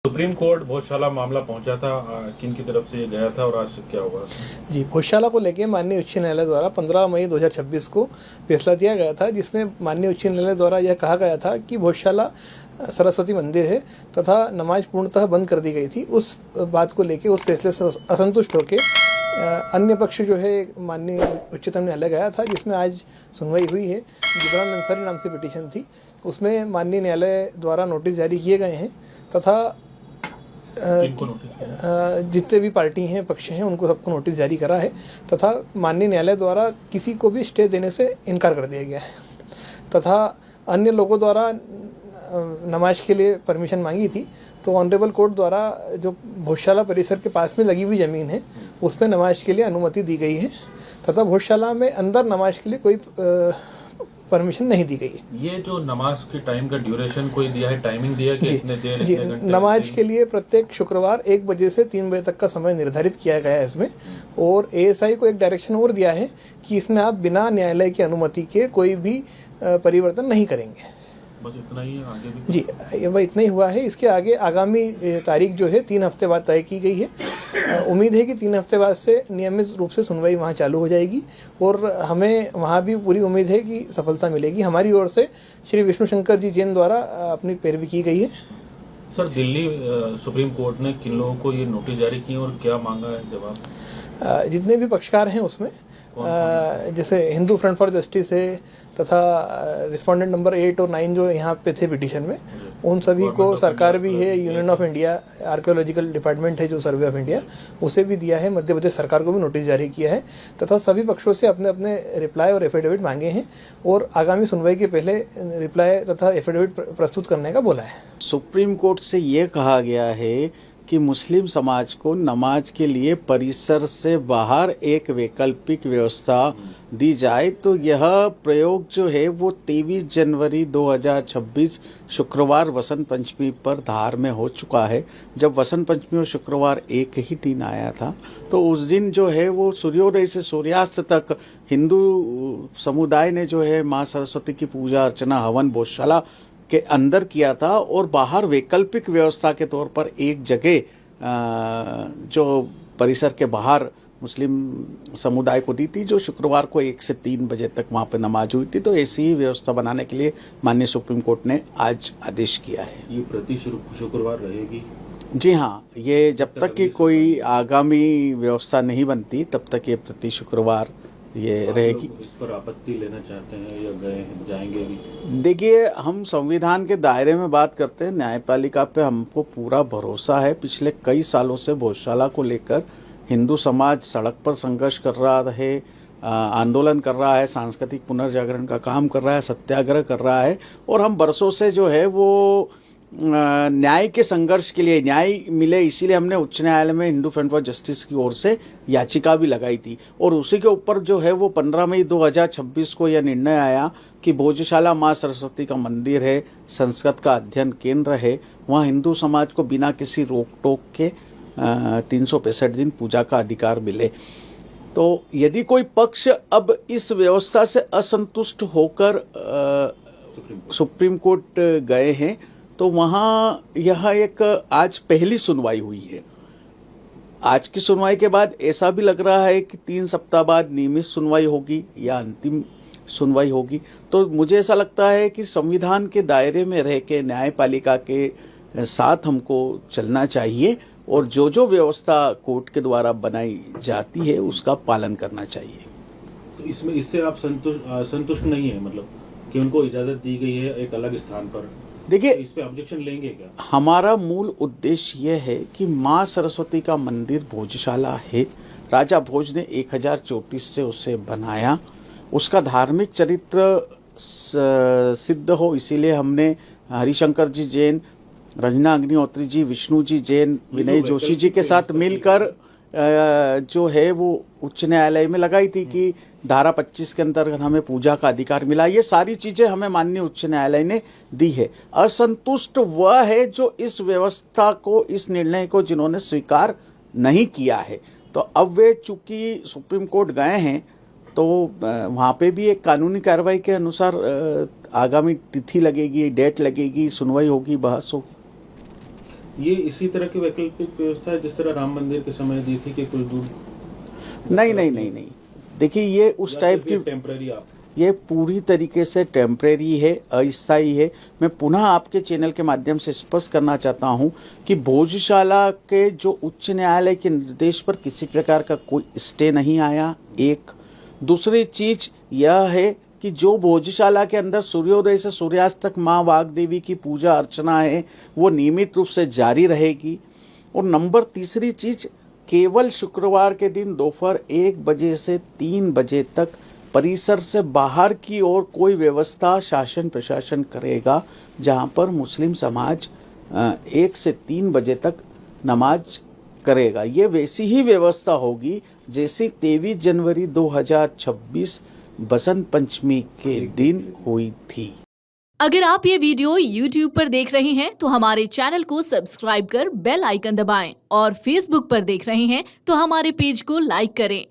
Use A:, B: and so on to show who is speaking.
A: Supreme court Bhojshala मामला पहुंचा था, किन की तरफ से ये गया था और आज क्या होगा?
B: जी, भोजशाला को लेकर माननीय उच्च न्यायालय द्वारा 15 मई 2026 को फैसला दिया गया था, जिसमें माननीय उच्च न्यायालय द्वारा यह कहा गया था कि भोजशाला सरस्वती मंदिर है तथा नमाज पूर्णतः बंद कर दी गई थी। उस बात को लेकर उस फैसले से असंतुष्ट होकर अन्य पक्ष जो है माननीय उच्चतम न्यायालय गया था, जिसमें आज सुनवाई हुई है। जिब्रान अंसारी नाम से पिटीशन थी, उसमें माननीय न्यायालय द्वारा नोटिस जारी किए गए हैं तथा जितने भी पार्टी हैं, पक्ष हैं, उनको सबको नोटिस जारी करा है तथा माननीय न्यायालय द्वारा किसी को भी स्टे देने से इनकार कर दिया गया है तथा अन्य लोगों द्वारा नमाज के लिए परमिशन मांगी थी, तो ऑनरेबल कोर्ट द्वारा जो भोजशाला परिसर के पास में लगी हुई ज़मीन है उसमें नमाज के लिए अनुमति दी गई है तथा भोजशाला में अंदर नमाज के लिए कोई परमिशन नहीं दी गई है।
A: ये जो नमाज के टाइम का ड्यूरेशन कोई दिया है, टाइमिंग दिया कि इतने देर
B: जी,
A: इतने घंटे
B: नमाज के लिए प्रत्येक शुक्रवार 1 बजे से 3 बजे तक का समय निर्धारित किया गया है इसमें, और एएसआई को एक डायरेक्शन और दिया है कि इसमें आप बिना न्यायालय की अनुमति के कोई भी परिवर्तन नहीं करेंगे।
A: बस इतना ही है, आगे भी
B: जी, वह इतना ही हुआ है। इसके आगे आगामी तारीख जो है 3 हफ्ते बाद तय की गई है। उम्मीद है कि 3 हफ्ते बाद से नियमित रूप से सुनवाई वहाँ चालू हो जाएगी और हमें वहाँ भी पूरी उम्मीद है कि सफलता मिलेगी। हमारी ओर से श्री विष्णु शंकर जी जैन द्वारा अपनी पैरवी की गई है।
A: सर, दिल्ली सुप्रीम कोर्ट ने किन लोगों को ये नोटिस जारी किए और क्या मांगा है जवाब?
B: जितने भी पक्षकार हैं उसमें जैसे हिंदू फ्रंट फॉर जस्टिस है तथा रिस्पोंडेंट नंबर 8 और 9 जो यहाँ पे थे पिटीशन में, उन सभी को सरकार भी है, union of India archaeological department है जो सर्वे ऑफ इंडिया, उसे भी दिया है, मध्य प्रदेश सरकार को भी नोटिस जारी किया है तथा सभी पक्षों से अपने अपने रिप्लाई और एफिडेविट मांगे हैं और आगामी सुनवाई के पहले रिप्लाई तथा एफिडेविट प्रस्तुत करने का बोला है।
C: सुप्रीम कोर्ट से ये कहा गया है कि मुस्लिम समाज को नमाज के लिए परिसर से बाहर एक वैकल्पिक व्यवस्था दी जाए, तो यह प्रयोग जो है वो 23 जनवरी 2026 शुक्रवार वसंत पंचमी पर धार में हो चुका है। जब वसंत पंचमी और शुक्रवार एक ही दिन आया था, तो उस दिन जो है वो सूर्योदय से सूर्यास्त तक हिंदू समुदाय ने जो है माँ सरस्वती की पूजा अर्चना हवन भोजशाला के अंदर किया था और बाहर वैकल्पिक व्यवस्था के तौर पर एक जगह जो परिसर के बाहर मुस्लिम समुदाय को दी थी, जो शुक्रवार को 1 से 3 बजे तक वहाँ पे नमाज हुई थी। तो ऐसी ही व्यवस्था बनाने के लिए माननीय सुप्रीम कोर्ट ने आज आदेश किया है।
A: ये प्रति शुक्रवार रहेगी?
C: जी हाँ, ये जब तक कि कोई आगामी व्यवस्था नहीं बनती तब तक ये प्रति शुक्रवार ये रहेगी।
A: इस पर आपत्ति लेना चाहते हैं या गए जाएंगे भी?
C: देखिए, हम संविधान के दायरे में बात करते हैं, न्यायपालिका पे हमको पूरा भरोसा है। पिछले कई सालों से भोजशाला को लेकर हिंदू समाज सड़क पर संघर्ष कर रहा है, आंदोलन कर रहा है, सांस्कृतिक पुनर्जागरण का काम कर रहा है, सत्याग्रह कर रहा है और हम बरसों से जो है वो न्याय के संघर्ष के लिए न्याय मिले, इसीलिए हमने उच्च न्यायालय में हिंदू फ्रंट फॉर जस्टिस की ओर से याचिका भी लगाई थी और उसी के ऊपर जो है वो 15 मई 2026 को यह निर्णय आया कि भोजशाला माँ सरस्वती का मंदिर है, संस्कृत का अध्ययन केंद्र है, वहाँ हिंदू समाज को बिना किसी रोक टोक के 365 दिन पूजा का अधिकार मिले। तो यदि कोई पक्ष अब इस व्यवस्था से असंतुष्ट होकर सुप्रीम कोर्ट गए हैं, तो वहाँ यह एक आज पहली सुनवाई हुई है। आज की सुनवाई के बाद ऐसा भी लग रहा है कि 3 सप्ताह बाद नियमित सुनवाई होगी या अंतिम सुनवाई होगी। तो मुझे ऐसा लगता है कि संविधान के दायरे में रह के न्यायपालिका के साथ हमको चलना चाहिए और जो जो व्यवस्था कोर्ट के द्वारा बनाई जाती है उसका पालन करना चाहिए।
A: तो इसमें इससे आप संतुष्ट नहीं है, मतलब कि उनको इजाजत दी गई है एक अलग स्थान पर?
C: देखिए,
A: तो इस पे ऑब्जेक्शन लेंगे क्या?
C: हमारा मूल उद्देश्य यह है कि माँ सरस्वती का मंदिर भोजशाला है। राजा भोज ने 1034 से उसे बनाया, उसका धार्मिक चरित्र सिद्ध हो, इसीलिए हमने हरिशंकर जी जैन, रंजना अग्निहोत्री जी, विष्णु जी जैन, विनय जोशी जी के साथ मिलकर जो है वो उच्च न्यायालय में लगाई थी कि धारा 25 के अंतर्गत हमें पूजा का अधिकार मिला। ये सारी चीजें हमें माननीय उच्च न्यायालय ने दी है। असंतुष्ट वह है जो इस व्यवस्था को, इस निर्णय को जिन्होंने स्वीकार नहीं किया है। तो अब वे चूंकि सुप्रीम कोर्ट गए हैं तो वहाँ पे भी एक कानूनी कार्रवाई के अनुसार आगामी तिथि लगेगी, डेट लगेगी, सुनवाई होगी, बहस होगी।
A: ये इसी तरह की वैकल्पिक व्यवस्था है जिस तरह राम मंदिर के समय दी थी कि कुछ दूर?
C: नहीं। देखिए ये उस टाइप की
A: टेम्पररी आप
C: ये पूरी तरीके से टेम्परेरी है, अस्थायी है। मैं पुनः आपके चैनल के माध्यम से स्पष्ट करना चाहता हूं कि भोजशाला के जो उच्च न्यायालय के निर्देश पर किसी प्रकार का कोई स्टे नहीं आया। एक दूसरी चीज यह है कि जो भोजशाला के अंदर सूर्योदय से सूर्यास्त तक माँ वाग्देवी की पूजा अर्चना है वो नियमित रूप से जारी रहेगी। और नंबर तीसरी चीज, केवल शुक्रवार के दिन दोपहर 1 बजे से 3 बजे तक परिसर से बाहर की ओर कोई व्यवस्था शासन प्रशासन करेगा जहां पर मुस्लिम समाज 1 से 3 बजे तक नमाज करेगा। ये वैसी ही व्यवस्था होगी जैसे 23 जनवरी 2026 बसंत पंचमी के दिन हुई थी।
D: अगर आप ये वीडियो YouTube पर देख रहे हैं तो हमारे चैनल को सब्सक्राइब कर बेल आइकन दबाएं और Facebook पर देख रहे हैं तो हमारे पेज को लाइक करें।